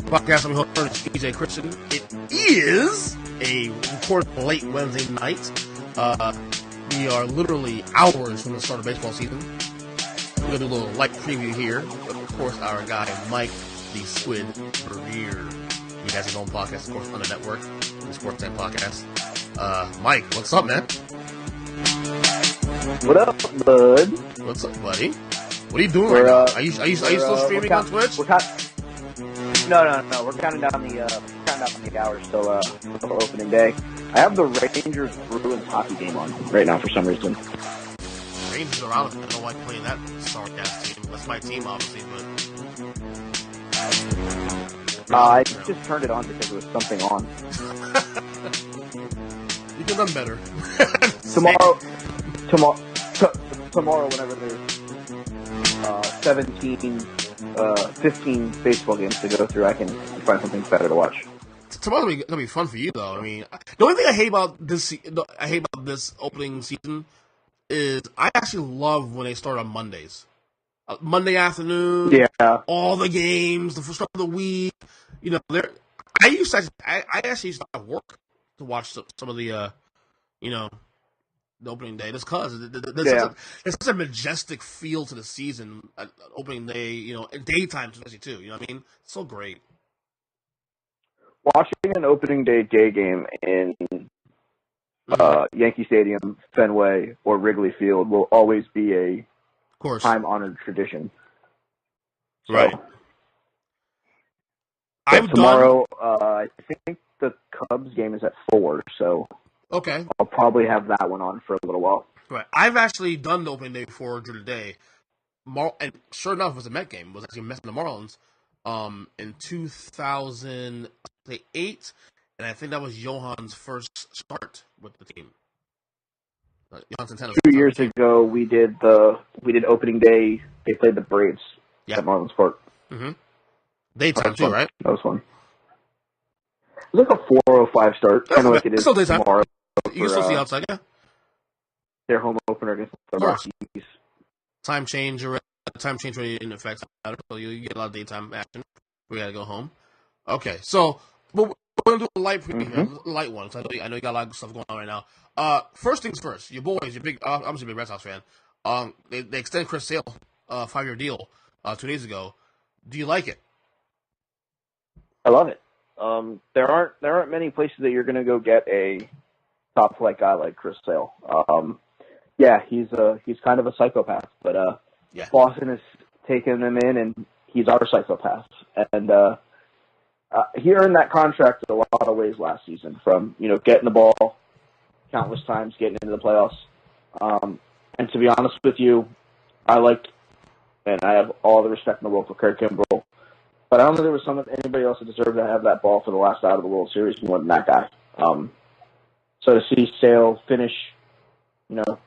Podcast. I'm your host, DJ Christian. It is a recorded late Wednesday night. We are literally hours from the start of baseball season. We're going to do a little light preview here. Of course, our guy, Mike The Squid Preview. He has his own podcast, of course, on the network, the Sports Time Podcast. Mike, what's up, man? What up, bud? What's up, buddy? What are you doing right now? Are you still streaming on Twitch? No. We're counting down the hours till opening day. I have the Rangers Bruins hockey game on right now for some reason. Rangers are out. I don't like playing that sorry ass team. That's my team, obviously, but I just turned it on because there was something on. You could have done better. Tomorrow, whenever there's 15 baseball games to go through, I can find something better to watch. Tomorrow's gonna be fun for you, though. I mean, the only thing I hate about this opening season is I actually love when they start on Mondays. Monday afternoon, yeah, all the games, the first start of the week. You know, I actually used to have work to watch some of the, the opening day. Just because there's such a majestic feel to the season. Opening day, and daytime especially too. You know what I mean? It's so great. Watching an opening day game in Yankee Stadium, Fenway, or Wrigley Field will always be a time-honored tradition. So, right. Tomorrow, I think the Cubs game is at 4, so okay, I'll probably have that one on for a little while. Right. I've actually done the opening day before during the day. And sure enough, it was a Met game. It was actually Mets and the Marlins in 2008, and I think that was Johan's first start with the team. 2 years ago, we did opening day. They played the Braves at Marlins Park. Mm-hmm. Daytime too, right? That was fun. It was like a 4:05 start, kind of like it is tomorrow. You can still see outside, yeah. Their home opener against the Rockies. Time change really in effect, so you get a lot of daytime action. We gotta go home. Okay, so we're gonna do a light preview, light one. So I know you got a lot of stuff going on right now. First things first, your boys, you're big, obviously a big Red Sox fan. They extended Chris Sale 5-year deal 2 days ago. Do you like it? I love it. There aren't many places that you're going to go get a top flight guy like Chris Sale. He's kind of a psychopath, but Boston has taken him in, and he's our psychopath. And he earned that contract in a lot of ways last season, from getting the ball countless times, getting into the playoffs. And to be honest with you, I have all the respect in the world for Kurt Kimbrell. But I don't think there was anybody else that deserved to have that ball for the last out of the World Series more than that guy. So to see Sale finish,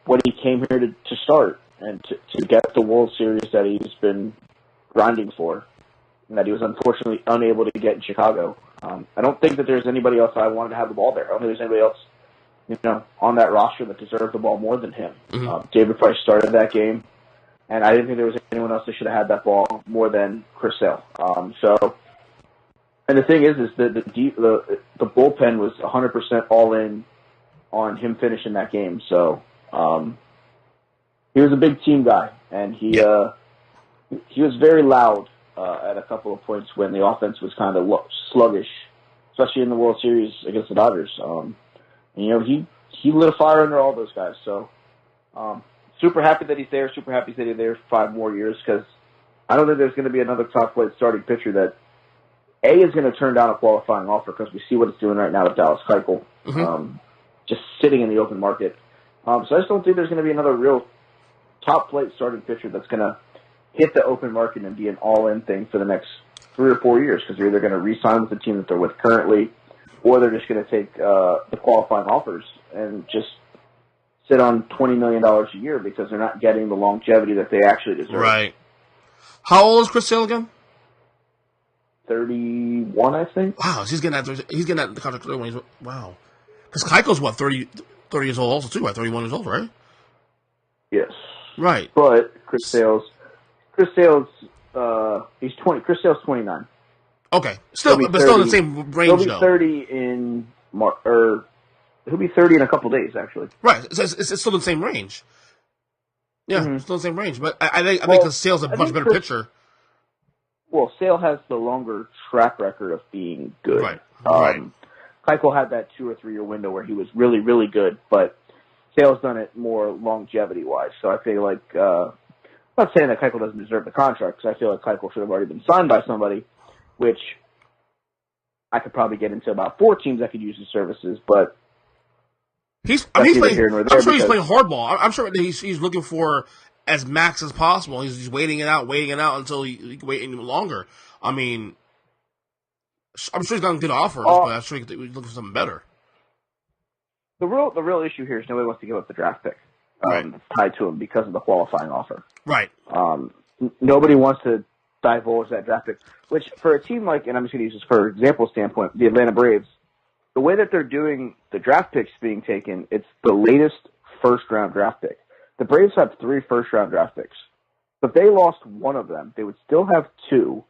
what he came here to start and to get the World Series that he's been grinding for, and that he was unfortunately unable to get in Chicago. I don't think that there's anybody else that I wanted to have the ball there. I don't think there's anybody else, on that roster that deserved the ball more than him. Mm-hmm. David Price started that game. And I didn't think there was anyone else that should have had that ball more than Chris Sale. And the thing is that the bullpen was 100% all in on him finishing that game. So he was a big team guy, and he was very loud at a couple of points when the offense was kind of sluggish, especially in the World Series against the Dodgers. He lit a fire under all those guys. So. Super happy that he's there. Super happy that he's there for 5 more years, because I don't think there's going to be another top flight starting pitcher that is going to turn down a qualifying offer, because we see what it's doing right now with Dallas Keuchel, just sitting in the open market. So I just don't think there's going to be another real top flight starting pitcher that's going to hit the open market and be an all-in thing for the next 3 or 4 years, because they're either going to re-sign with the team that they're with currently, or they're just going to take the qualifying offers and just sit on $20 million a year because they're not getting the longevity that they actually deserve. Right. How old is Chris Sale again? 31, I think. Wow, he's getting that contract 31. Wow. Because Keuchel's, what, 30 years old also, too, right? 31 years old, right? Yes. Right. But Chris Sale's, he's 20. Chris Sale's 29. Okay. Still in the same range, He'll be 30 in or he'll be 30 in a couple days, actually. Right. It's still in the same range. Yeah, still in the same range. But I think because Sale's a much better pitcher. Well, Sale has the longer track record of being good. Right. Right. Keuchel had that 2 or 3 year window where he was really, really good, but Sale's done it more longevity-wise. So I feel like, I'm not saying that Keuchel doesn't deserve the contract, because I feel like Keuchel should have already been signed by somebody, which I could probably get into about 4 teams that could use his services, but he's playing hardball. I'm sure that he's looking for as max as possible. He's waiting it out until he can wait any longer. I mean, I'm sure he's gotten good offers, but I'm sure he's looking for something better. The real issue here is nobody wants to give up the draft pick tied to him because of the qualifying offer. Right. Nobody wants to divulge that draft pick, which for a team like, and I'm just going to use this for example standpoint, the Atlanta Braves, the way that they're doing the draft picks being taken, it's the latest first-round draft pick. The Braves have 3 first-round draft picks. If they lost one of them, they would still have 2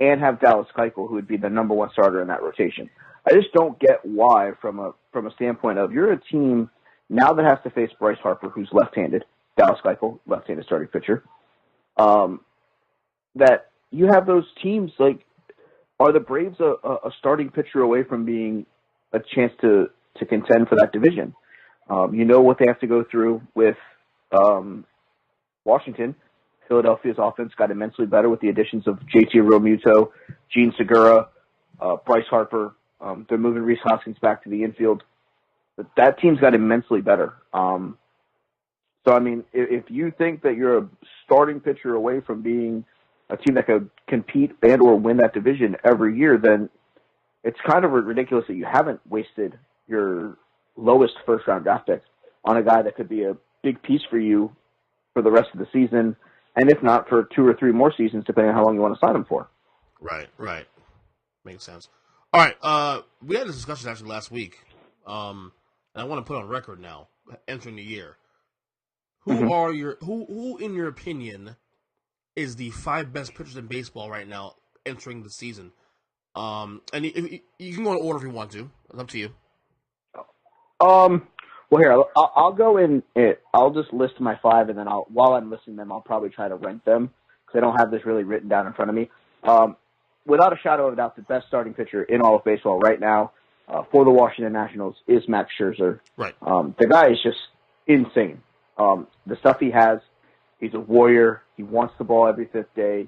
and have Dallas Keuchel, who would be the number 1 starter in that rotation. I just don't get why, from a standpoint of you're a team now that has to face Bryce Harper, who's left-handed, Dallas Keuchel, left-handed starting pitcher, that you have those teams, like, are the Braves a starting pitcher away from being a chance to contend for that division? You know what they have to go through with Washington. Philadelphia's offense got immensely better with the additions of JT Realmuto, Gene Segura, Bryce Harper. They're moving Rhys Hoskins back to the infield. But that team's got immensely better. So, I mean, if you think that you're a starting pitcher away from being a team that could compete and or win that division every year, then it's kind of ridiculous that you haven't wasted your lowest first-round draft pick on a guy that could be a big piece for you for the rest of the season, and if not, for 2 or 3 more seasons, depending on how long you want to sign him for. Right. Makes sense. All right, we had this discussion actually last week, and I want to put on record now, entering the year. Who in your opinion is the 5 best pitchers in baseball right now entering the season? And you can go in order if you want to. It's up to you. Well, here, I'll go in. I'll just list my 5, and then while I'm listing them, I'll probably try to rank them, because I don't have this really written down in front of me. Without a shadow of a doubt, the best starting pitcher in all of baseball right now for the Washington Nationals is Max Scherzer. Right. The guy is just insane. The stuff he has, he's a warrior. He wants the ball every 5th day.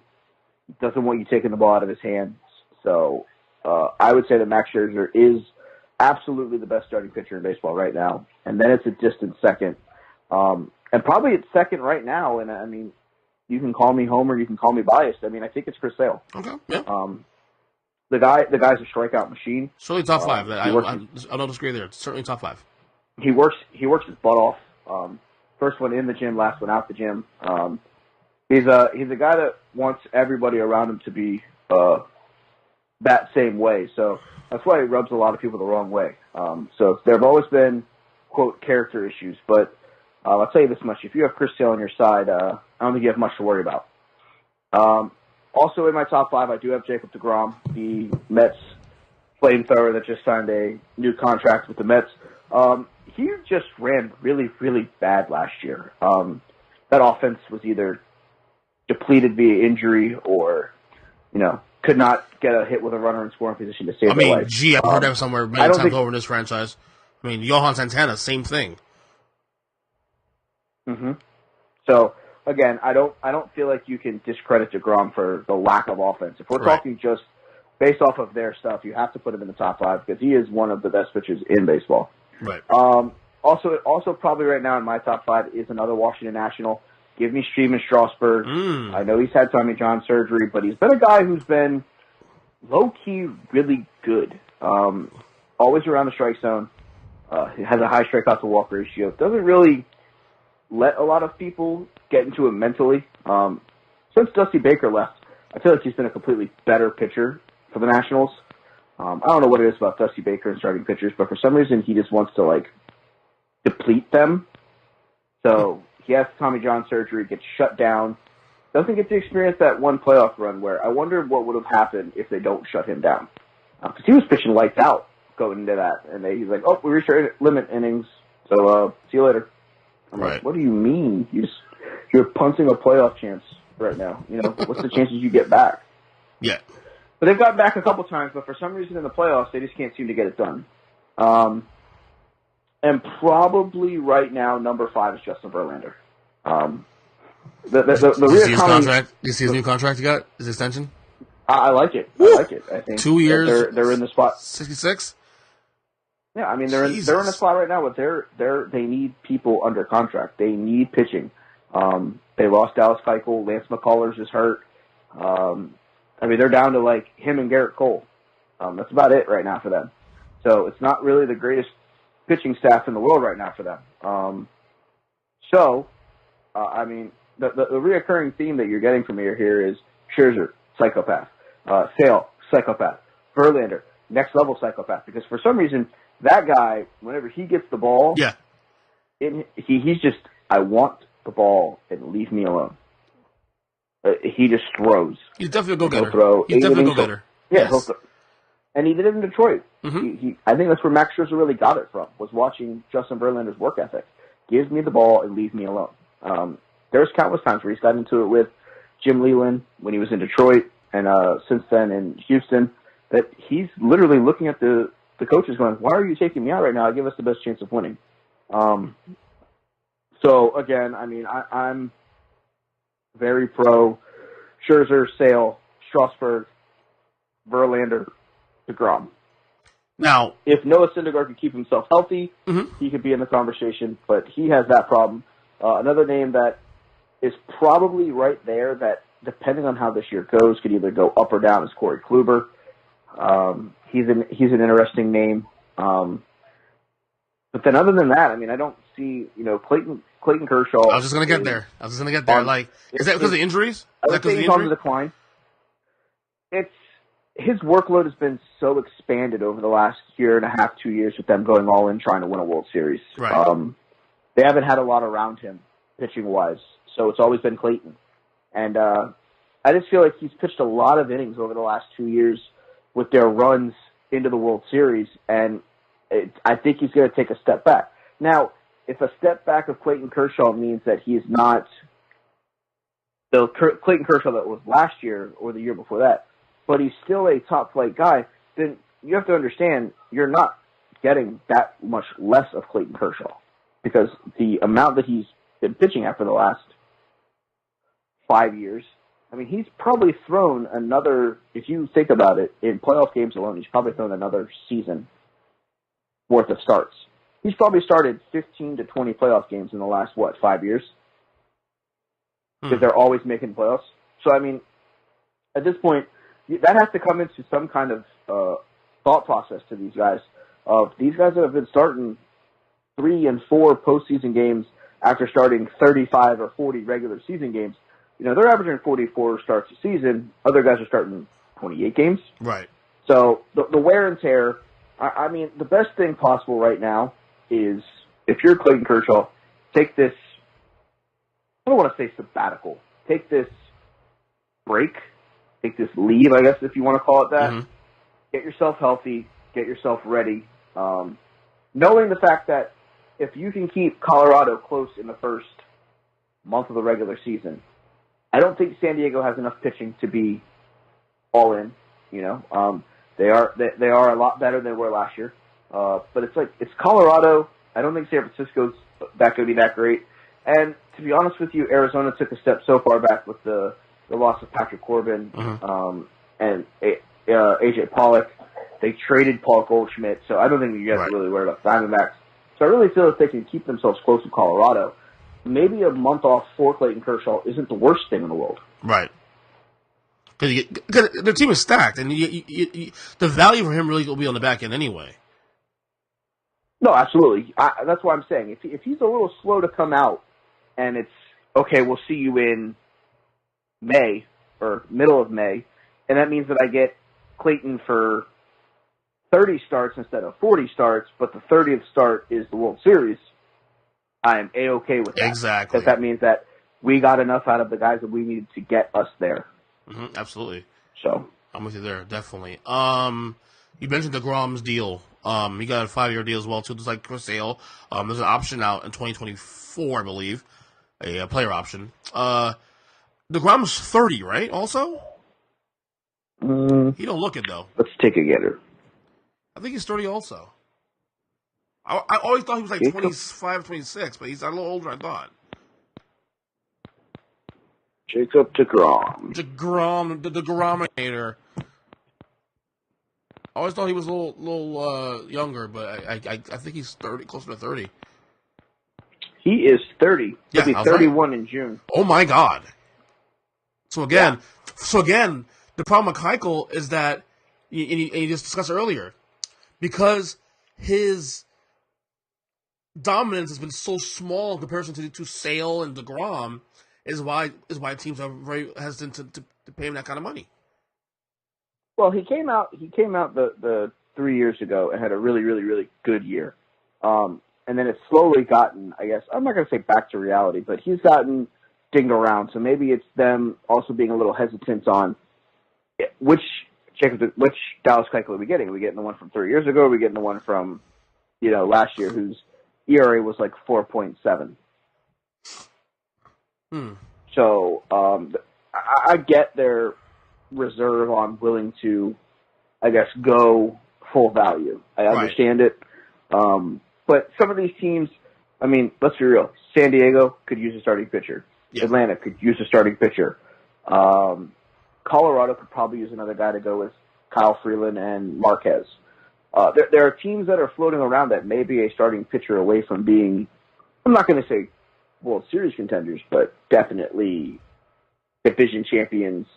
He doesn't want you taking the ball out of his hands. So I would say that Max Scherzer is absolutely the best starting pitcher in baseball right now. And then it's a distant second. And probably it's second right now. And, I mean, you can call me homer, you can call me biased. I mean, I think it's Chris Sale. Okay, yeah. The guy's a strikeout machine. Certainly top 5. I don't disagree there. It's certainly top 5. He works his butt off. First one in the gym, last one out the gym. He's a guy that wants everybody around him to be that same way. So that's why he rubs a lot of people the wrong way. So there have always been, quote, character issues. But I'll tell you this much. If you have Chris Sale on your side, I don't think you have much to worry about. Also in my top 5, I do have Jacob deGrom, the Mets flamethrower that just signed a new contract with the Mets. He just ran really, really bad last year. That offense was either depleted via injury or, could not get a hit with a runner in scoring position to save their life. I've heard that somewhere many times over in this franchise. I mean, Johan Santana, same thing. Mm-hmm. So, again, I don't feel like you can discredit deGrom for the lack of offense. If we're talking just based off of their stuff, you have to put him in the top 5 because he is one of the best pitchers in baseball. Right. Also probably right now in my top 5 is another Washington National. Give me Steven Strasburg. I know he's had Tommy John surgery, but he's been a guy who's been low-key really good. Always around the strike zone. He has a high strikeout-to-walk ratio. Doesn't really let a lot of people get into it mentally. Since Dusty Baker left, I feel like he's been a completely better pitcher for the Nationals. I don't know what it is about Dusty Baker and starting pitchers, but for some reason he just wants to, like, deplete them. So he has Tommy John surgery, gets shut down, doesn't get to experience that one playoff run where I wonder what would have happened if they don't shut him down. Because he was pitching lights out going into that. And he's like, oh, we reached our limit innings, so see you later. I'm like, what do you mean? You're punting a playoff chance right now. You know, what's the chances you get back? Yeah. But they've gotten back a couple times, but for some reason in the playoffs, they just can't seem to get it done. And probably right now, number 5 is Justin Verlander. Did you see his contract? Did you see his new contract he got? His extension? I like it. I like it. I think 2 years. They're in the spot. 66. Yeah, I mean they're in a spot right now where they need people under contract. They need pitching. They lost Dallas Keuchel. Lance McCullers is hurt. I mean they're down to like him and Garrett Cole. That's about it right now for them. So it's not really the greatest pitching staff in the world right now for them. I mean the reoccurring theme that you're getting from here is Scherzer, psychopath. Sale, psychopath. Verlander, next level psychopath. Because for some reason, that guy, whenever he gets the ball, he's just, I want the ball and leave me alone. He just throws. He's definitely a go-getter. He's definitely a go-getter. Yeah, yes. And he did it in Detroit. Mm-hmm. I think that's where Max Scherzer really got it from, was watching Justin Verlander's work ethic. Gives me the ball and leave me alone. There's countless times where he's gotten into it with Jim Leyland when he was in Detroit, and since then in Houston, that he's literally looking at the coaches going, why are you taking me out right now? I give us the best chance of winning. So, again, I mean, I'm very pro Scherzer, Sale, Strasburg, Verlander, DeGrom. Now, if Noah Syndergaard could keep himself healthy, he could be in the conversation, but he has that problem. Another name that is probably right there that, depending on how this year goes, could either go up or down is Corey Kluber. He's an interesting name. But then other than that, I mean, I don't see, Clayton Kershaw. I was just going to get there. Like, is that because of injuries? Is that because of injuries? On the decline. His workload has been so expanded over the last year and a half, 2 years with them going all in trying to win a World Series. Right. They haven't had a lot around him pitching-wise, so it's always been Clayton. And I just feel like he's pitched a lot of innings over the last 2 years with their runs into the World Series, and I think he's going to take a step back. Now, if a step back of Clayton Kershaw means that he is not the Clayton Kershaw that was last year or the year before that, but he's still a top-flight guy, then you have to understand you're not getting that much less of Clayton Kershaw, because the amount that he's been pitching at for the last 5 years, I mean, he's probably thrown another, if you think about it, in playoff games alone, he's probably thrown another season worth of starts. He's probably started 15 to 20 playoff games in the last, 5 years? Because they're always making playoffs. So, I mean, at this point, that has to come into some kind of thought process to these guys. These guys that have been starting 3 and 4 postseason games after starting 35 or 40 regular season games, they're averaging 44 starts a season. Other guys are starting 28 games. Right. So the wear and tear, I mean, the best thing possible right now is, if you're Clayton Kershaw, take this, I don't want to say sabbatical, take this break, take this leave, I guess, if you want to call it that. Mm-hmm. Get yourself healthy, get yourself ready. Knowing the fact that if you can keep Colorado close in the first month of the regular season, I don't think San Diego has enough pitching to be all in. They are a lot better than they were last year. But it's Colorado. I don't think San Francisco's going to be that great. And to be honest with you, Arizona took a step so far back with the loss of Patrick Corbin and AJ Pollock. They traded Paul Goldschmidt, so I don't think you guys are really worried about Diamondbacks. So I really feel if they can keep themselves close to Colorado, maybe a month off for Clayton Kershaw isn't the worst thing in the world. Right. Because their team is stacked, and the value for him really will be on the back end anyway. No, absolutely. That's why I'm saying. If he's a little slow to come out, and it's, okay, we'll see you in May, or middle of May, and that means that I get Clayton for 30 starts instead of 40 starts, but the 30th start is the World Series, I am A-okay with that. Exactly. Because that means that we got enough out of the guys that we needed to get us there. Mm-hmm, absolutely. So I'm with you there, definitely. You mentioned DeGrom's deal. He got a 5-year deal as well, too, just like Chris Sale. There's an option out in 2024, I believe, a player option. DeGrom's 30, right, also? He don't look it, though. Let's take a gander. I think he's 30 also. I always thought he was like 25, 26, but he's a little older than I thought. Jacob DeGrom. DeGrom, the DeGrominator. I always thought he was a little younger, but I think he's 30, closer to 30. He is 30. He'll be 31 in June. Oh my God! So again, the problem with Keuchel is that, and you just discussed earlier, because his dominance has been so small in comparison to Sale and DeGrom, is why teams are very hesitant to pay him that kind of money. Well, he came out the 3 years ago and had a really, really, really good year. And then it's slowly gotten, I guess, I'm not going to say back to reality, but he's gotten dinged around. So maybe it's them also being a little hesitant on which Dallas Keuchel are we getting? Are we getting the one from 3 years ago? Or are we getting the one from, last year whose ERA was like 4.7? So I get their reserve on willing to, I guess, go full value. I understand it. But some of these teams, I mean, let's be real. San Diego could use a starting pitcher. Yeah. Atlanta could use a starting pitcher. Colorado could probably use another guy to go with Kyle Freeland and Marquez. There are teams that are floating around that may be a starting pitcher away from being, I'm not going to say World Series contenders, but definitely division champions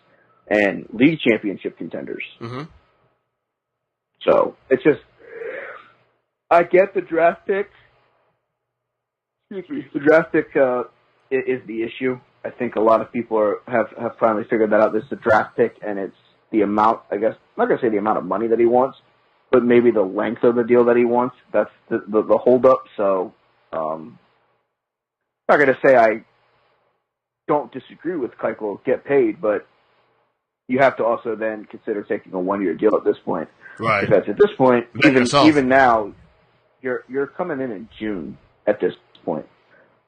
and league championship contenders. Mm-hmm. So it's just, I get the draft pick. Excuse me. The draft pick is the issue. I think a lot of people have finally figured that out. This is a draft pick, and it's the amount, I guess, I'm not going to say the amount of money that he wants, but maybe the length of the deal that he wants. That's the holdup. So I'm not going to say I don't disagree with Keuchel get paid, but you have to also then consider taking a 1-year deal at this point. Right. Because at this point, even now, you're coming in June at this point.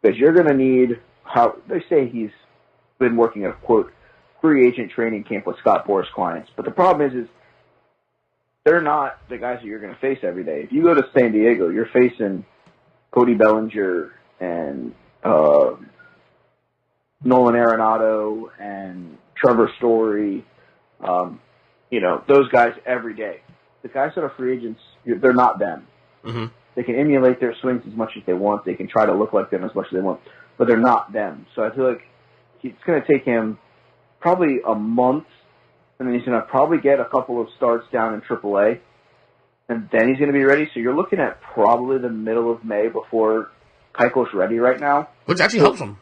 Because you're going to need, how they say he's been working at a, quote, free agent training camp with Scott Boras clients. But the problem is they're not the guys that you're going to face every day. If you go to San Diego, you're facing Cody Bellinger and Nolan Arenado and Trevor Story, those guys every day. The guys that are free agents, they're not them. Mm-hmm. They can emulate their swings as much as they want. They can try to look like them as much as they want, but they're not them. So I feel like it's going to take him probably a month, and then he's going to probably get a couple of starts down in AAA, and then he's going to be ready. So you're looking at probably the middle of May before Keuchel's ready right now. Which actually helps him.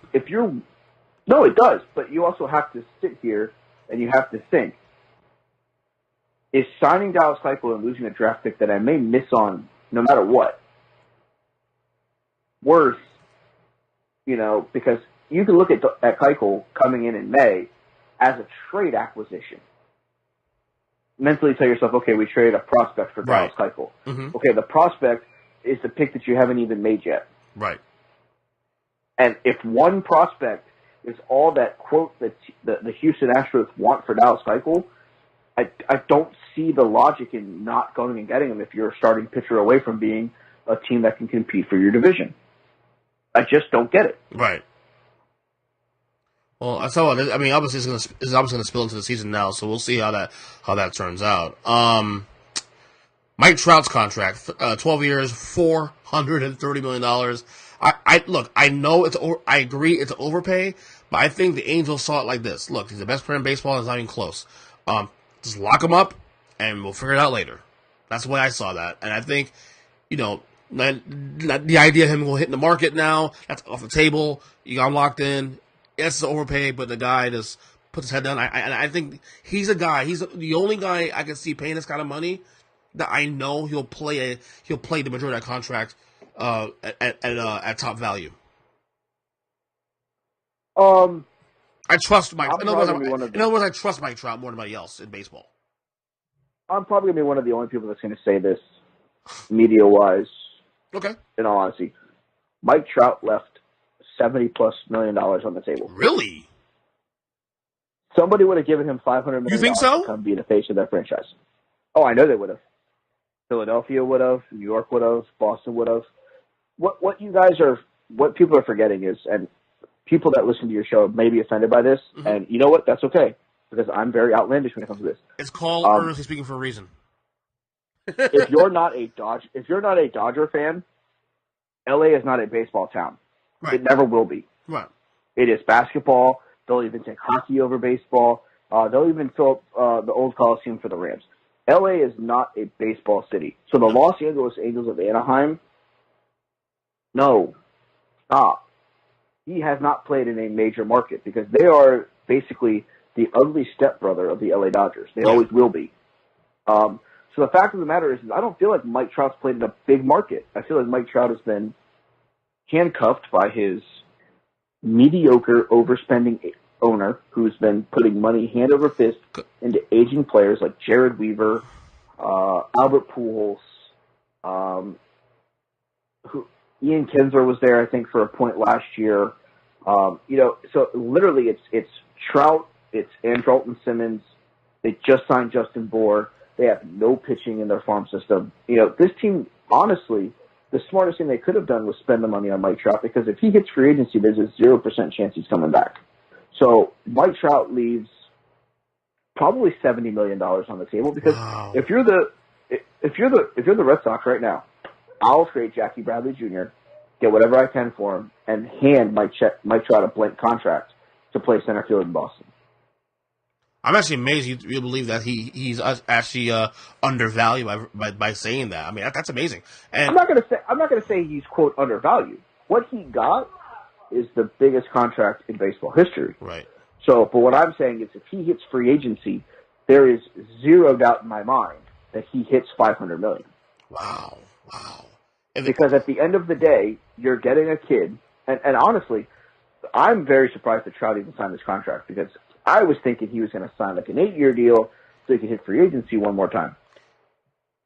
No, it does, but you also have to sit here and you have to think, is signing Dallas Keuchel and losing a draft pick that I may miss on no matter what worth, because you can look at Keuchel coming in May as a trade acquisition. Mentally tell yourself, okay, we traded a prospect for Dallas Keuchel. Mm-hmm. Okay, the prospect is the pick that you haven't even made yet. Right. And if one prospect is all that, quote, the Houston Astros want for Dallas Keuchel, I don't see the logic in not going and getting him if you're a starting pitcher away from being a team that can compete for your division. I just don't get it. Right. Well, I saw. I mean, obviously, it's obviously going to spill into the season now, so we'll see how that turns out. Mike Trout's contract, 12 years, $430 million. I know I agree it's an overpay, but I think the Angels saw it like this. Look, he's the best player in baseball, and it's not even close. Just lock him up, and we'll figure it out later. That's the way I saw that. And I think, the idea of him going hitting the market now, that's off the table. You got him locked in. Yes, it's an overpay, but the guy just puts his head down. I think he's a guy. He's the only guy I can see paying this kind of money that I know he'll play the majority of that contract at top value? I trust Mike. In other words, I trust Mike Trout more than anybody else in baseball. I'm probably going to be one of the only people that's going to say this media-wise. Okay. In all honesty, Mike Trout left $70+ million on the table. Really? Somebody would have given him $500 million You think so? to come be the face of that franchise. Oh, I know they would have. Philadelphia would have. New York would have. Boston would have. What people are forgetting is, and people that listen to your show may be offended by this, and you know what? That's okay, because I'm very outlandish when it comes to this. It's called earnestly speaking for a reason. if you're not a Dodger fan, LA is not a baseball town. Right. It never will be. Right. It is basketball. They'll even take hockey over baseball. They'll even fill up the old Coliseum for the Rams. LA is not a baseball city. So the Los Angeles Angels of Anaheim, no, stop. He has not played in a major market because they are basically the ugly stepbrother of the LA Dodgers. They always will be. So the fact of the matter is I don't feel like Mike Trout's played in a big market. I feel like Mike Trout has been handcuffed by his mediocre overspending owner who's been putting money hand over fist into aging players like Jared Weaver, Albert Pujols, Ian Kinsler was there, I think, for a point last year. So literally it's Trout, it's Andrelton Simmons. They just signed Justin Bour. They have no pitching in their farm system. This team, honestly, the smartest thing they could have done was spend the money on Mike Trout, because if he hits free agency, there's a 0% chance he's coming back. So Mike Trout leaves probably $70 million on the table, because if you're the Red Sox right now, I'll trade Jackie Bradley Jr., get whatever I can for him, and hand Mike Trout a blank contract to play center field in Boston. I'm actually amazed you believe that he's actually undervalued by saying that. I mean, that's amazing. And I'm not gonna say he's quote undervalued. What he got is the biggest contract in baseball history. Right. So, but what I'm saying is, if he hits free agency, there is zero doubt in my mind that he hits $500 million. Wow. Because at the end of the day, you're getting a kid, and honestly, I'm very surprised that Trout even signed this contract, because I was thinking he was going to sign like an 8-year deal so he could hit free agency one more time.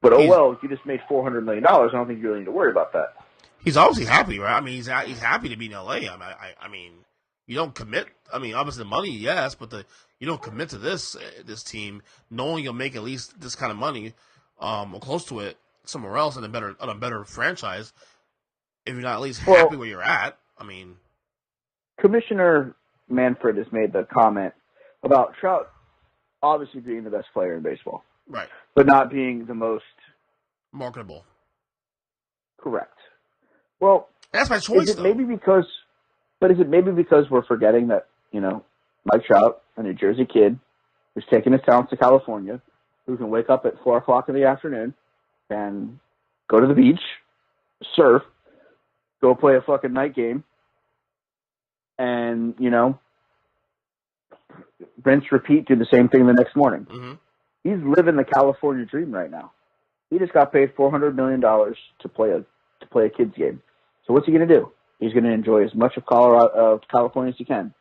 But you just made $400 million. I don't think you really need to worry about that. He's obviously happy, right? I mean, he's happy to be in LA. I mean, you don't commit. I mean, obviously the money, yes, but you don't commit to this team knowing you'll make at least this kind of money, or close to it, somewhere else on a better franchise. If you're not at least happy where you're at, I mean, Commissioner Manfred has made the comment about Trout obviously being the best player in baseball, right? But not being the most marketable. Correct. Well, that's my choice. Is it maybe because we're forgetting that Mike Trout, a New Jersey kid, who's taking his talents to California, who can wake up at 4:00 in the afternoon and go to the beach, surf, go play a fucking night game, and rinse, repeat, do the same thing the next morning. Mm-hmm. He's living the California dream right now. He just got paid $400 million to play a kid's game. So what's he going to do? He's going to enjoy as much of California as he can.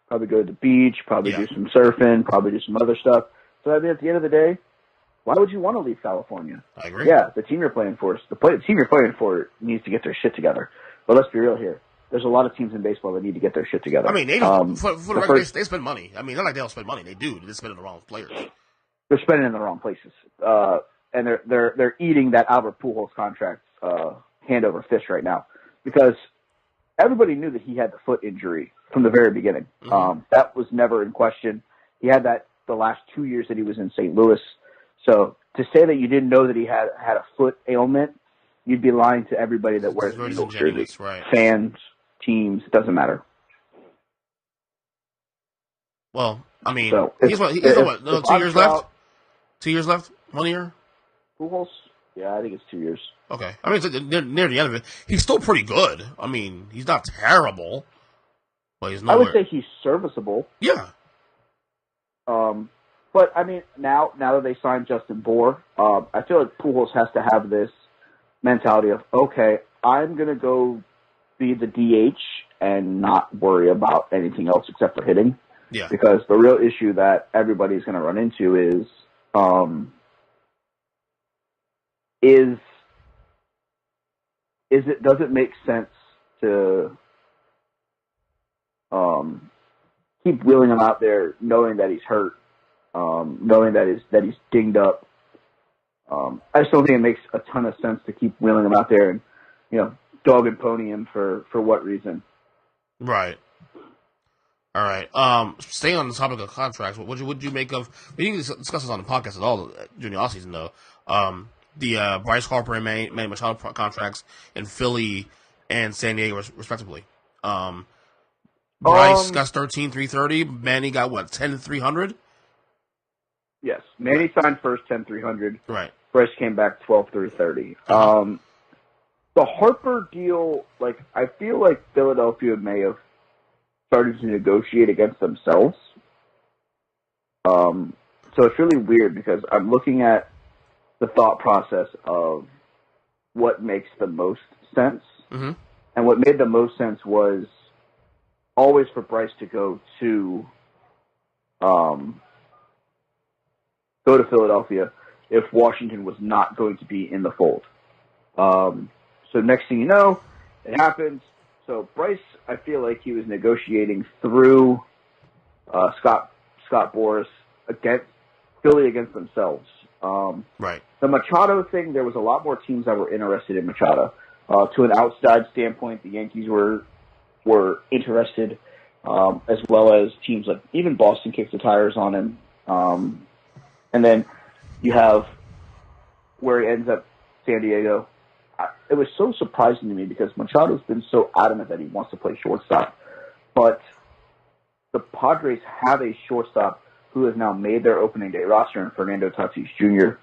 Probably go to the beach, probably do some surfing, probably do some other stuff. So I mean, at the end of the day, why would you want to leave California? I agree. Yeah, the team you're playing for, team you're playing for needs to get their shit together. But let's be real here. There's a lot of teams in baseball that need to get their shit together. I mean, they don't, for the record, they spend money. I mean, not like they don't spend money. They do. They just spend it on the wrong players. They're spending in the wrong places, and they're eating that Albert Pujols contract hand over fist right now, because everybody knew that he had the foot injury from the very beginning. Mm-hmm. That was never in question. He had that the last 2 years that he was in St. Louis. So to say that you didn't know that he had a foot ailment, you'd be lying to everybody that wears the Eagles jersey. Right. Fans, teams, doesn't matter. Well, I mean, so he's 2 years left? 2 years left? 1 year? Pujols? Yeah, I think it's 2 years. Okay. I mean, it's near the end of it. He's still pretty good. I mean, he's not terrible, but he's nowhere. I would say he's serviceable. Yeah. But But I mean, now that they signed Justin Bour, I feel like Pujols has to have this mentality of, okay, I'm gonna go be the DH and not worry about anything else except for hitting. Yeah. Because the real issue that everybody's going to run into is does it make sense to keep wheeling him out there knowing that he's hurt, knowing that he's dinged up? I just don't think it makes a ton of sense to keep wheeling him out there and, dog and pony him for what reason? Right. All right. Staying on the topic of contracts, what would you make of? We didn't discuss this on the podcast at all during the offseason, though. The Bryce Harper and Manny Machado contracts in Philly and San Diego, respectively. Bryce got 13,330. Manny got what, 10,300? Yes, Manny signed first 10,300. Right. Bryce came back 12,330. The Harper deal, I feel like Philadelphia may have started to negotiate against themselves. So it's really weird because I'm looking at the thought process of what makes the most sense. Mm-hmm. And what made the most sense was always for Bryce to go to Philadelphia if Washington was not going to be in the fold. So next thing you know, it happens. So Bryce, I feel like he was negotiating through Scott Boras against Philly against themselves. Right. The Machado thing, there was a lot more teams that were interested in Machado. To an outside standpoint, the Yankees were interested, as well as teams like even Boston kicked the tires on him. And then you have where he ends up, San Diego. It was so surprising to me because Machado's been so adamant that he wants to play shortstop. But the Padres have a shortstop who has now made their opening day roster in Fernando Tatis Jr.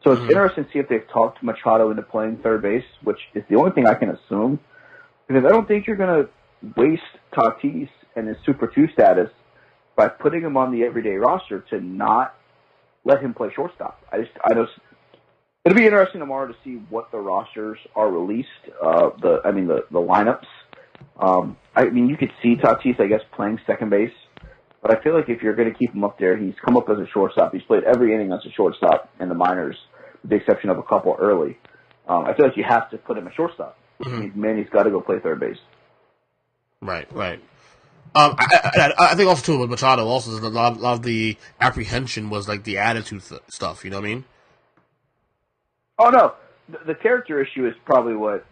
So it's interesting to see if they've talked Machado into playing third base, which is the only thing I can assume. Because I don't think you're going to waste Tatis and his Super 2 status by putting him on the everyday roster to not let him play shortstop. It'll be interesting tomorrow to see what the rosters are released. The lineups. You could see Tatis, I guess, playing second base, but I feel like if you're going to keep him up there, he's come up as a shortstop. He's played every inning as a shortstop in the minors, with the exception of a couple early. I feel like you have to put him at shortstop, which means Manny's got to go play third base. Right. I think also too with Machado, also a lot of the apprehension was like the attitude stuff. You know what I mean? Oh no, the character issue is probably what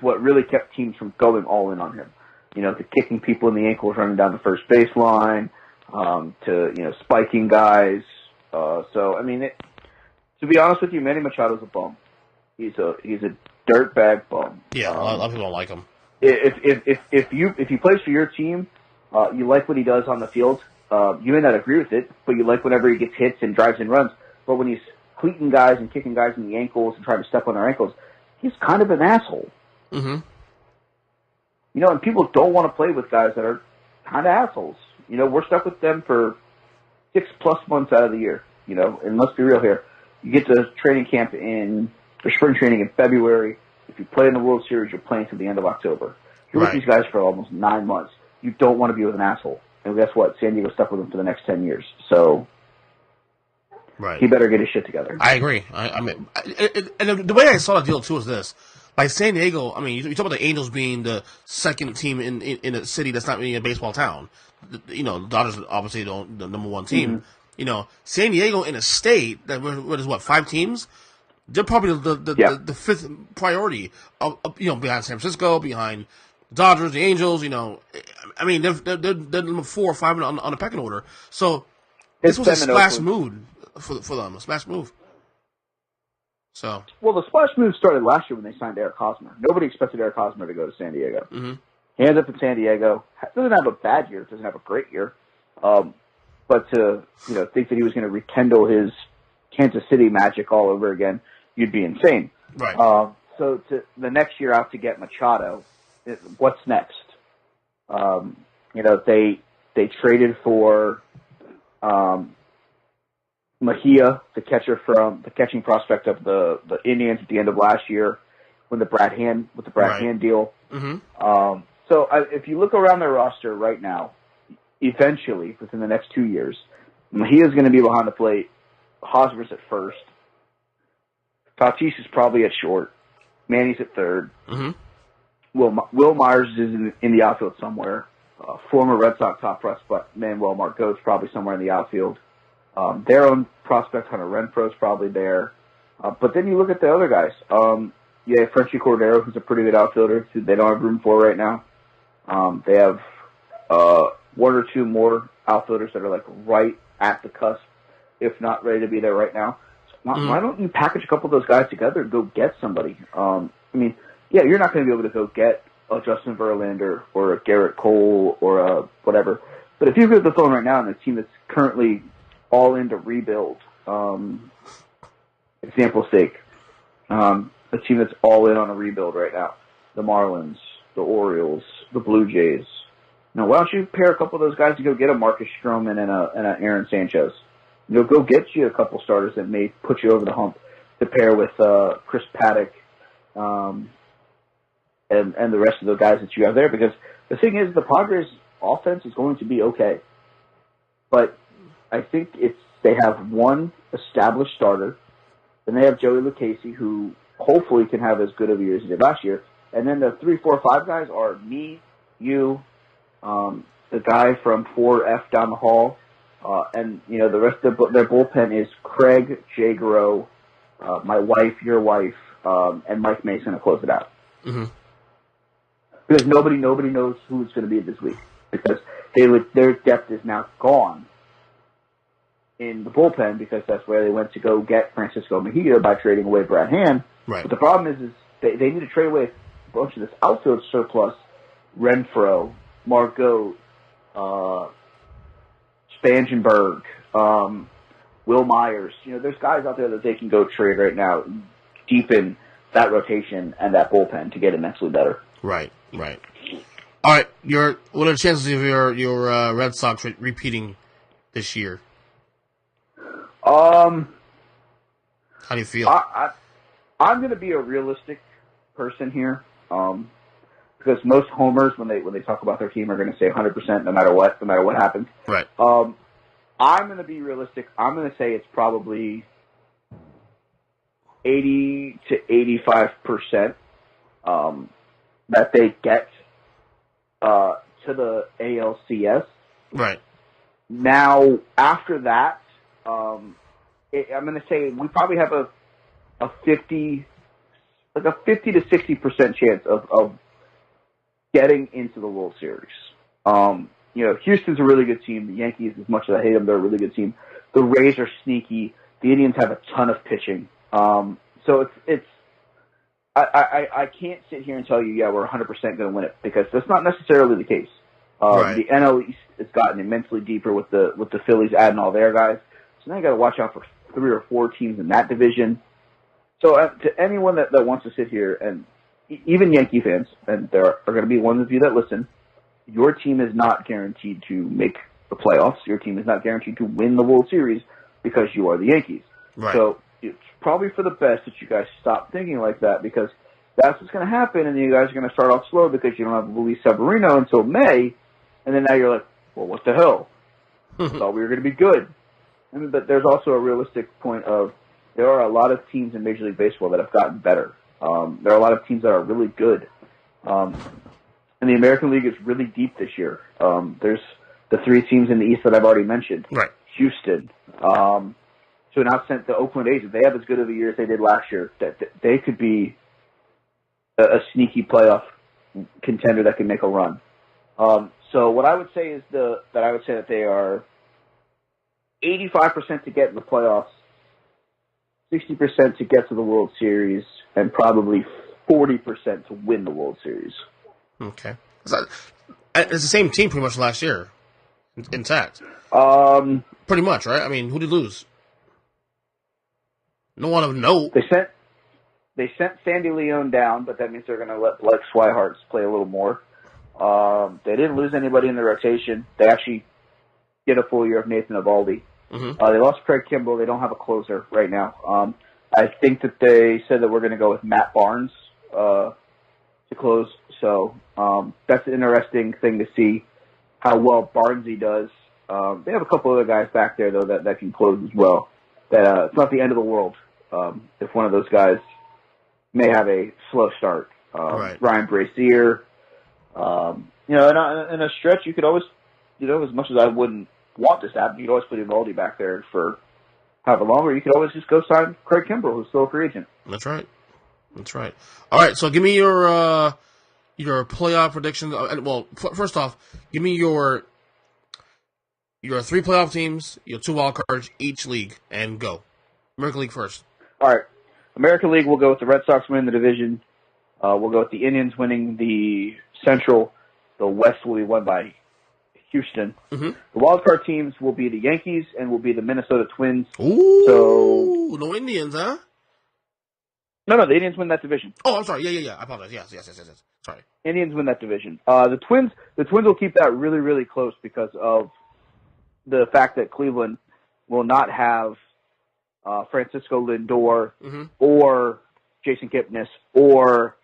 really kept teams from going all in on him. To kicking people in the ankles, running down the first baseline, to spiking guys. To be honest with you, Manny Machado's a bum. He's a dirtbag bum. Yeah, a lot of people don't like him. If he plays for your team, you like what he does on the field. You may not agree with it, but you like whenever he gets hits and drives and runs. But when he's cleating guys and kicking guys in the ankles and trying to step on their ankles, he's kind of an asshole. Mm-hmm. And people don't want to play with guys that are kind of assholes. We're stuck with them for 6+ months out of the year. And let's be real here. You get to training camp or spring training in February. If you play in the World Series, you're playing to the end of October. You're with these guys for almost 9 months. You don't want to be with an asshole. And guess what? San Diego's stuck with him for the next 10 years. So he better get his shit together. I agree. And the way I saw the deal, too, is this. Like San Diego, you talk about the Angels being the second team in a city that's not really a baseball town. The Dodgers obviously the number one team. Mm-hmm. San Diego in a state that what is 5 teams? They're probably the fifth priority behind San Francisco, behind the Dodgers, the Angels. They're number 4 or 5 on the pecking order. So this was a splash move for them, a splash move. So the splash move started last year when they signed Eric Hosmer. Nobody expected Eric Hosmer to go to San Diego. Mm-hmm. He ends up in San Diego. Doesn't have a bad year. Doesn't have a great year. But to think that he was going to rekindle his Kansas City magic all over again, you'd be insane. Right. So to the next year out to get Machado, what's next? They traded for Mejia, the catching prospect of the Indians at the end of last year, with the Brad Hand deal. Mm-hmm. If you look around their roster right now, eventually within the next 2 years, Mejia's going to be behind the plate. Hosmer's at first. Tatis is probably at short. Manny's at third. Mm-hmm. Will Myers is in the outfield somewhere. Former Red Sox top prospect Manuel Margot's probably somewhere in the outfield. Their own prospect Hunter Renfroe's probably there. But then you look at the other guys. Frenchie Cordero, who's a pretty good outfielder, who they don't have room for right now. They have one or two more outfielders that are like right at the cusp, if not ready to be there right now. So why don't you package a couple of those guys together and go get somebody? You're not going to be able to go get a Justin Verlander or a Garrett Cole or a whatever. But if you go to the phone right now and a team that's currently all in to rebuild, example sake, a team that's all in on a rebuild right now, the Marlins, the Orioles, the Blue Jays. Now, why don't you pair a couple of those guys to go get a Marcus Stroman and a Aaron Sanchez? Go get you a couple starters that may put you over the hump to pair with Chris Paddock and the rest of the guys that you have there. Because the thing is, the Padres' offense is going to be okay. But I think they have one established starter, then they have Joey Lucchesi, who hopefully can have as good of a year as he did last year. And then the 3, 4, 5 guys are me, you, the guy from 4F down the hall, and the rest of their bullpen is Craig, Jay Gareau, my wife, your wife, and Mike Mason to close it out. Mm-hmm. Because nobody knows who it's going to be this week, because their depth is now gone in the bullpen, because that's where they went to go get Francisco Mejia by trading away Brad Hand. Right. But the problem is they need to trade away a bunch of this outfield surplus: Renfroe, Margot, Spangenberg, Will Myers. There's guys out there that they can go trade right now, deepen that rotation and that bullpen to get immensely better. Right. All right. What are the chances of your Red Sox repeating this year? How do you feel? I'm going to be a realistic person here, because most homers, when they talk about their team, are going to say 100% no matter what happens. Right. I'm going to be realistic. I'm going to say it's probably 80 to 85% that they get to the ALCS. Right. Now, after that, I'm going to say we probably have a 50 to 60% chance of getting into the World Series. Houston's a really good team. The Yankees, as much as I hate them, they're a really good team. The Rays are sneaky. The Indians have a ton of pitching. So I can't sit here and tell you, we're 100% going to win it, because that's not necessarily the case. Right. The NL East has gotten immensely deeper with the Phillies adding all their guys. So now you got to watch out for 3 or 4 teams in that division. So to anyone that wants to sit here, and even Yankee fans, and there are going to be ones of you that listen, your team is not guaranteed to make the playoffs. Your team is not guaranteed to win the World Series because you are the Yankees. Right. So it's probably for the best that you guys stop thinking like that, because that's what's going to happen, and you guys are going to start off slow because you don't have Luis Severino until May, and then now you're like, well, what the hell? I thought we were going to be good. But there's also a realistic point of there are a lot of teams in Major League Baseball that have gotten better. There are a lot of teams that are really good. And the American League is really deep this year. There's the 3 teams in the East that I've already mentioned. Right. Houston. To an extent, the Oakland A's, if they have as good of a year as they did last year, that they could be a sneaky playoff contender that can make a run. So what I would say is that they are 85% to get in the playoffs, 60% to get to the World Series, and probably 40% to win the World Series. Okay. It's the same team pretty much last year, intact. Pretty much, right? I mean, who did lose? No one of note. They sent Sandy Leone down, but that means they're going to let Blake Swihart play a little more. They didn't lose anybody in the rotation. They actually get a full year of Nathan Eovaldi. Mm-hmm. They lost Craig Kimbrell. They don't have a closer right now. I think that they said that we're going to go with Matt Barnes to close. So that's an interesting thing to see how well Barnesy does. They have a couple other guys back there, though, that can close as well. That it's not the end of the world if one of those guys may have a slow start. Right. Ryan Brazier. In a stretch, you could always, as much as I wouldn't want this to happen, you could always put Eovaldi back there for however long, or you could always just go sign Craig Kimbrell, who's still a free agent. That's right. All right, so give me your playoff predictions. Well, first off, give me your 3 playoff teams, your 2 wild cards, each league, and go. American League first. All right. American League, we'll go with the Red Sox winning the division. We'll go with the Indians winning the Central. The West will be won by Houston. Mm-hmm. The wild card teams will be the Yankees and will be the Minnesota Twins. Ooh, so no Indians, huh? No, the Indians win that division. Oh, I'm sorry. Yeah. I apologize. Yes. Sorry. Indians win that division. The Twins will keep that really, really close because of the fact that Cleveland will not have Francisco Lindor mm-hmm. or Jason Kipnis or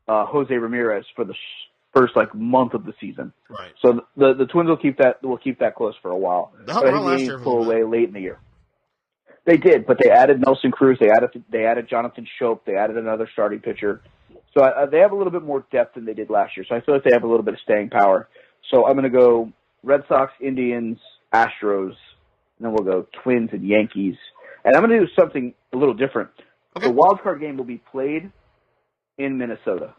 Jose Ramirez for the first month of the season. Right. So the Twins will keep that close for a while. They hung around last year. Pull away late in the year. They did, but they added Nelson Cruz. They added Jonathan Schoop. They added another starting pitcher. So they have a little bit more depth than they did last year. So I feel like they have a little bit of staying power. So I'm going to go Red Sox, Indians, Astros, and then we'll go Twins and Yankees. And I'm going to do something a little different. Okay. The wild card game will be played in Minnesota.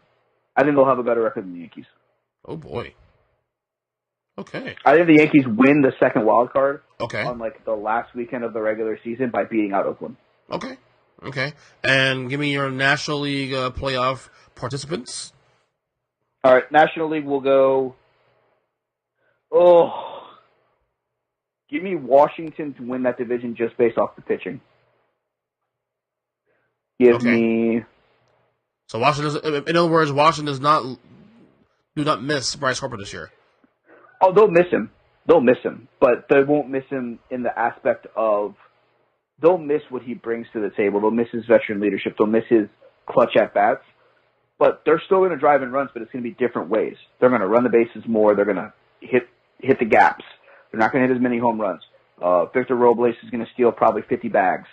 I think they'll have a better record than the Yankees. Oh, boy. Okay. I think the Yankees win the second wild card on the last weekend of the regular season by beating out Oakland. Okay. And give me your National League playoff participants. All right, National League will go. Give me Washington to win that division just based off the pitching. Give me. So Washington, in other words, Washington do not miss Bryce Harper this year. Oh, they'll miss him, but they won't miss him in the aspect of they'll miss what he brings to the table. They'll miss his veteran leadership. They'll miss his clutch at bats. But they're still going to drive in runs, but it's going to be different ways. They're going to run the bases more. They're going to hit the gaps. They're not going to hit as many home runs. Victor Robles is going to steal probably 50 bags.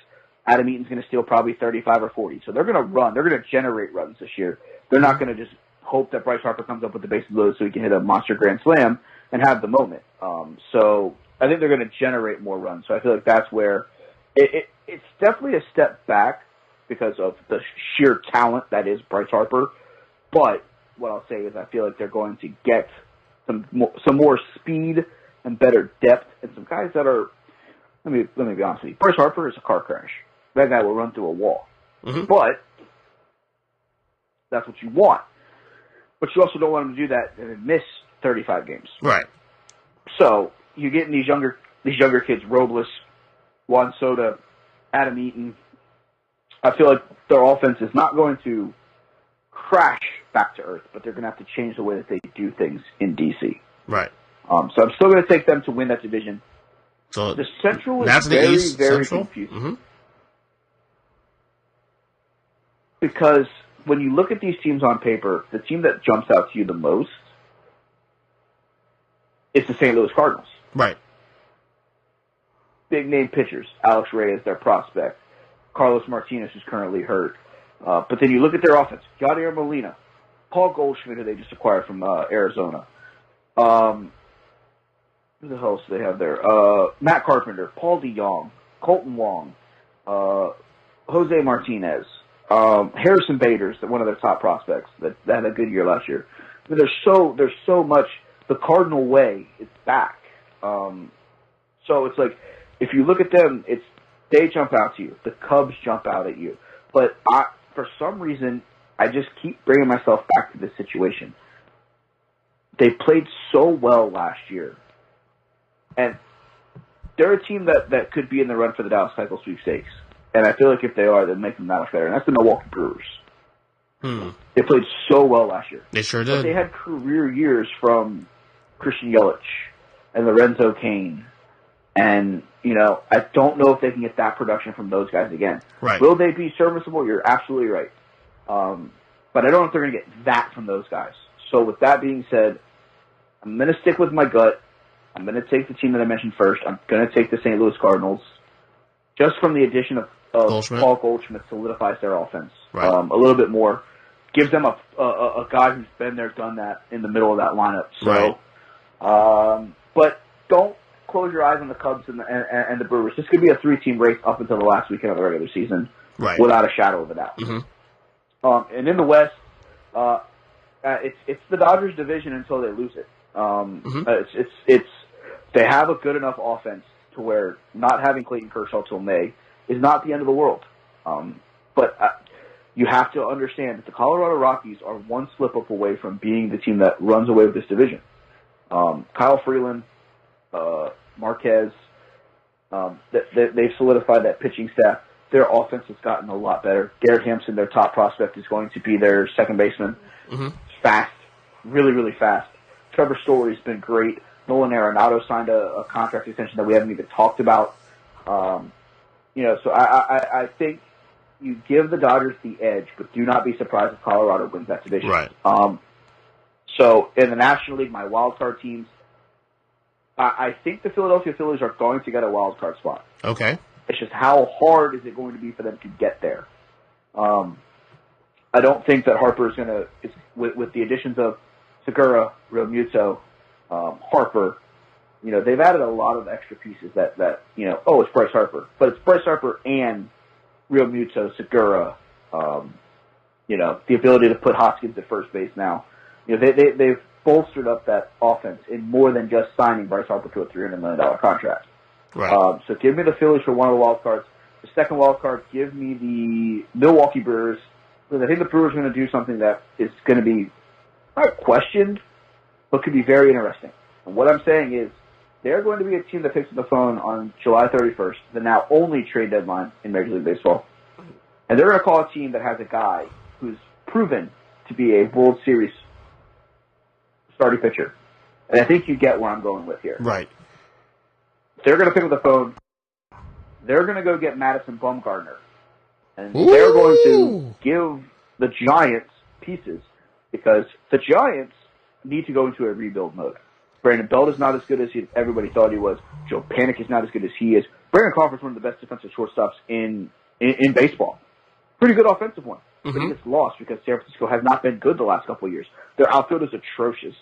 Adam Eaton's going to steal probably 35 or 40. So they're going to run. They're going to generate runs this year. They're not going to just hope that Bryce Harper comes up with the bases loaded so he can hit a monster grand slam and have the moment. So I think they're going to generate more runs. So I feel like that's where it's definitely a step back because of the sheer talent that is Bryce Harper. But what I'll say is I feel like they're going to get some more speed and better depth and some guys that are, let me be honest with you, Bryce Harper is a car crash. That guy will run through a wall. Mm-hmm. But that's what you want. But you also don't want him to do that and miss 35 games. Right. So you get in these younger kids, Robles, Juan Soto, Adam Eaton. I feel like their offense is not going to crash back to earth, but they're going to have to change the way that they do things in DC. Right. So I'm still going to take them to win that division. So the Central is that's very, the East, very Central? confusing. Mm-hmm. Because when you look at these teams on paper, the team that jumps out to you the most is the St. Louis Cardinals. Right. Big name pitchers. Alex Reyes, their prospect. Carlos Martinez, who's currently hurt. But then you look at their offense. Yadier Molina. Paul Goldschmidt, who they just acquired from Arizona. Who the hell else do they have there? Matt Carpenter. Paul DeYoung. Colton Wong. Jose Martinez. Harrison Bader's one of their top prospects that had a good year last year. I mean, there's so much. The Cardinal way is back. So it's like if you look at them, they jump out to you. The Cubs jump out at you. But for some reason, I just keep bringing myself back to this situation. They played so well last year, and they're a team that could be in the run for the Dallas Cycle sweepstakes. And I feel like if they are, they'll make them that much better. And that's the Milwaukee Brewers. They played so well last year. They sure did. But they had career years from Christian Yelich and Lorenzo Cain And, I don't know if they can get that production from those guys again. Right. Will they be serviceable? You're absolutely right. But I don't know if they're going to get that from those guys. So with that being said, I'm going to stick with my gut. I'm going to take the team that I mentioned first. I'm going to take the St. Louis Cardinals. Just from the addition of Paul Goldschmidt solidifies their offense a little bit more. Gives them a guy who's been there, done that in the middle of that lineup. So, but don't close your eyes on the Cubs and the Brewers. This could be a 3-team race up until the last weekend of the regular season, without a shadow of a doubt. Mm-hmm. And in the West, it's the Dodgers' division until they lose it. They have a good enough offense to where not having Clayton Kershaw till May is not the end of the world. But you have to understand that the Colorado Rockies are one slip-up away from being the team that runs away with this division. Kyle Freeland, Marquez, they've solidified that pitching staff. Their offense has gotten a lot better. Garrett Hampson, their top prospect, is going to be their second baseman. Mm-hmm. Fast, really, really fast. Trevor Story's been great. Nolan Arenado signed a contract extension that we haven't even talked about. So I think you give the Dodgers the edge, but do not be surprised if Colorado wins that division. Right. So in the National League, my wild card teams, I think the Philadelphia Phillies are going to get a wild card spot. Okay. It's just how hard is it going to be for them to get there? I don't think that Harper is going to, with the additions of Segura, Realmuto, Harper, they've added a lot of extra pieces that it's Bryce Harper. But it's Bryce Harper and Realmuto, Segura, the ability to put Hoskins at first base now. They've bolstered up that offense in more than just signing Bryce Harper to a $300 million contract. Right. So give me the Phillies for one of the wild cards. The second wild card, give me the Milwaukee Brewers, because I think the Brewers are going to do something that is going to be not questioned, but could be very interesting. And what I'm saying is, they're going to be a team that picks up the phone on July 31st, the now only trade deadline in Major League Baseball. And they're going to call a team that has a guy who's proven to be a World Series starting pitcher. And I think you get where I'm going with here. Right. They're going to pick up the phone. They're going to go get Madison Bumgarner. And they're going to give the Giants pieces, because the Giants need to go into a rebuild mode. Brandon Belt is not as good as everybody thought he was. Joe Panik is not as good as he is. Brandon Crawford is one of the best defensive shortstops in baseball. Pretty good offensive one. Mm-hmm. But he gets lost because San Francisco has not been good the last couple of years. Their outfield is atrocious.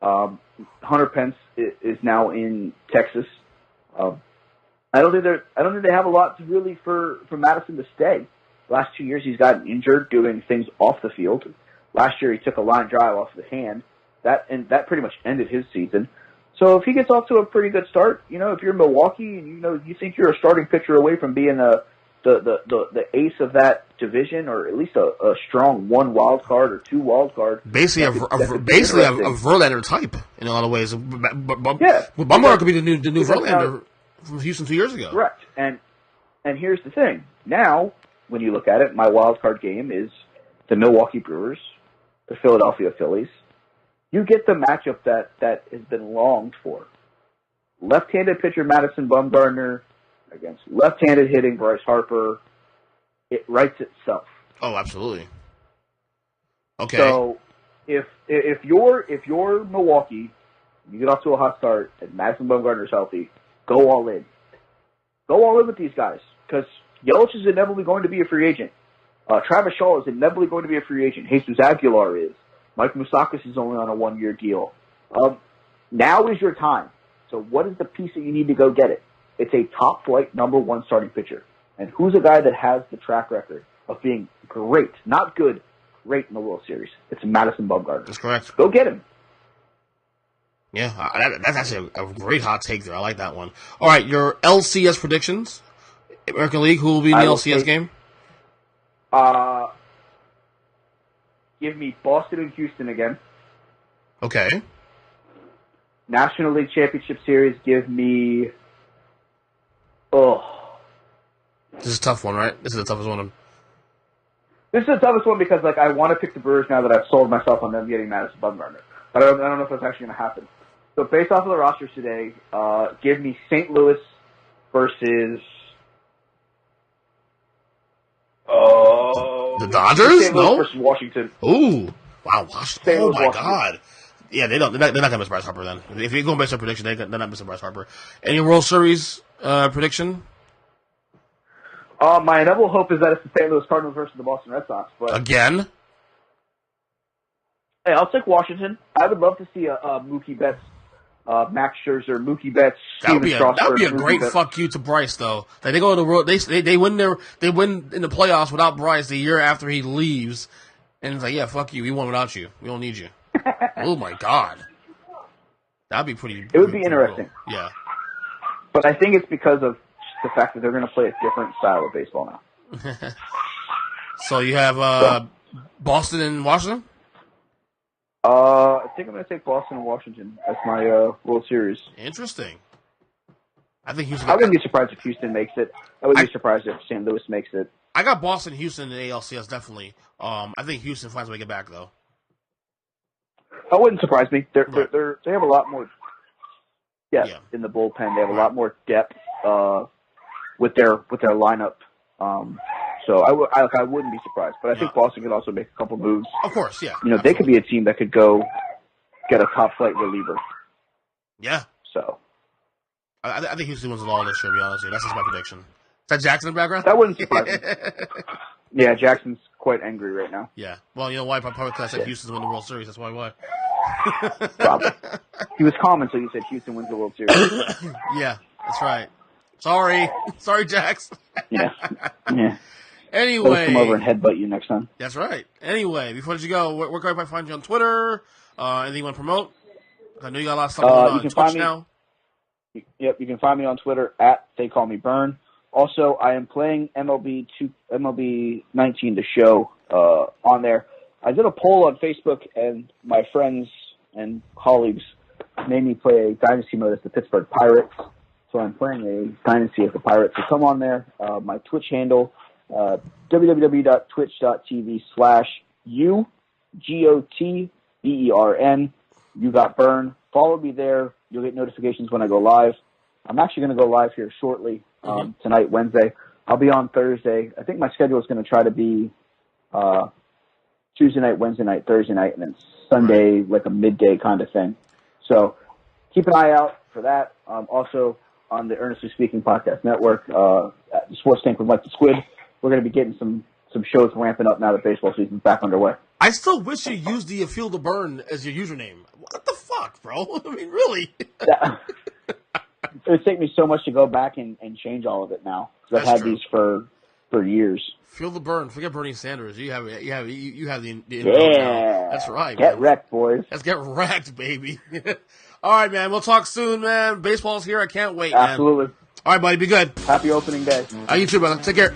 Hunter Pence is now in Texas. I don't think they have a lot to really for Madison to stay. The last 2 years he's gotten injured doing things off the field. Last year he took a line drive off the hand. That pretty much ended his season. So if he gets off to a pretty good start, if you're Milwaukee and you think you're a starting pitcher away from being the ace of that division, or at least a strong one wild card or two wild card, basically a Verlander type in a lot of ways. Bumgarner could be the new Verlander from Houston 2 years ago. Correct. And here's the thing. Now, when you look at it, my wild card game is the Milwaukee Brewers, the Philadelphia Phillies. You get the matchup that has been longed for. Left-handed pitcher Madison Bumgarner against left-handed hitting Bryce Harper. It writes itself. Oh, absolutely. Okay. So if you're Milwaukee, you get off to a hot start and Madison Bumgarner is healthy, go all in. Go all in with these guys, because Yelich is inevitably going to be a free agent. Travis Shaw is inevitably going to be a free agent. Jesus Aguilar is. Mike Moustakas is only on a one-year deal. Now is your time. So what is the piece that you need to go get it? It's a top-flight number one starting pitcher. And who's a guy that has the track record of being great, not good, great in the World Series? It's Madison Bumgarner. That's correct. Go get him. Yeah, that's actually a great hot take there. I like that one. All right, your LCS predictions. American League, who will be in the LCS game? Give me Boston and Houston again. Okay. National League Championship Series, give me... This is a tough one, right? This is the toughest one. This is the toughest one because I want to pick the Brewers now that I've sold myself on them getting Madison Bumgarner. But I don't know if that's actually going to happen. So based off of the rosters today, give me St. Louis versus the Dodgers? St. Louis No. versus Washington. Ooh, wow, Washington. Oh my Washington. God. Yeah, they're not gonna miss Bryce Harper then. If you're going based on prediction, they're not missing Bryce Harper. Any World Series prediction? My inevitable hope is that it's the St. Louis Cardinals versus the Boston Red Sox. But Again? hey, I'll take Washington. I would love to see a Mookie Betts, Max Scherzer, Mookie Betts. That would be a great Betts. fuck you to Bryce though. Like they go to the road, they win in the playoffs without Bryce the year after he leaves, and it's like, yeah, fuck you, we won without you, we don't need you. Oh my God, that'd be pretty. It would be interesting. Cool. Yeah, but I think it's because of the fact that they're going to play a different style of baseball now. So you have Boston and Washington. I think I'm going to take Boston and Washington as my World Series. Interesting. I think Houston. I wouldn't be surprised if Houston makes it. I wouldn't be surprised if St. Louis makes it. I got Boston, Houston, and ALCS definitely. I think Houston finds a way to get back though. That wouldn't surprise me. They have a lot more depth in the bullpen. They have a lot more depth with their lineup. So I wouldn't be surprised. But I think Boston could also make a couple moves. Of course, yeah. You know, they could be a team that could go get a top flight reliever. Yeah. So I think Houston wins it all this year, to be honest with you. That's just my prediction. Is that Jackson in the background? That wouldn't surprise me. Yeah, Jackson's quite angry right now. Yeah. Well, you know why? Probably because I said Houston's win the World Series. That's why. Probably. He was calm until you said Houston wins the World Series. Yeah, that's right. Sorry, Jax. Yeah. Anyway. Let's come over and headbutt you next time. That's right. Anyway, before you go, where can I find you on Twitter? Anything you want to promote? I know you got a lot of stuff going on Twitch now. Yep, you can find me on Twitter at They Call Me Burn. Also, I am playing MLB 19 The Show on there. I did a poll on Facebook, and my friends and colleagues made me play a dynasty mode as the Pittsburgh Pirates. So I'm playing a dynasty as the Pirates. So come on there. My Twitch handle, www.twitch.tv/UGOTBERN. You got Burn. Follow me there. You'll get notifications when I go live. I'm actually going to go live here shortly, tonight, Wednesday. I'll be on Thursday. I think my schedule is going to try to be Tuesday night, Wednesday night, Thursday night, and then Sunday, like a midday kind of thing. So keep an eye out for that. Also on the Earnestly Speaking Podcast Network, at the Sports Tank with Mike The Squid, we're going to be getting some shows ramping up now that baseball season's back underway. I still wish you used the Feel the Burn as your username. What the fuck, bro? I mean, really? It would take me so much to go back and change all of it now, because I've had these for years. Feel the Burn. Forget Bernie Sanders. You have the yeah. That's right. Get wrecked, boys. Let's get wrecked, baby. All right, man. We'll talk soon, man. Baseball's here. I can't wait. Absolutely. Man. All right, buddy. Be good. Happy opening day. You too, brother. Take care.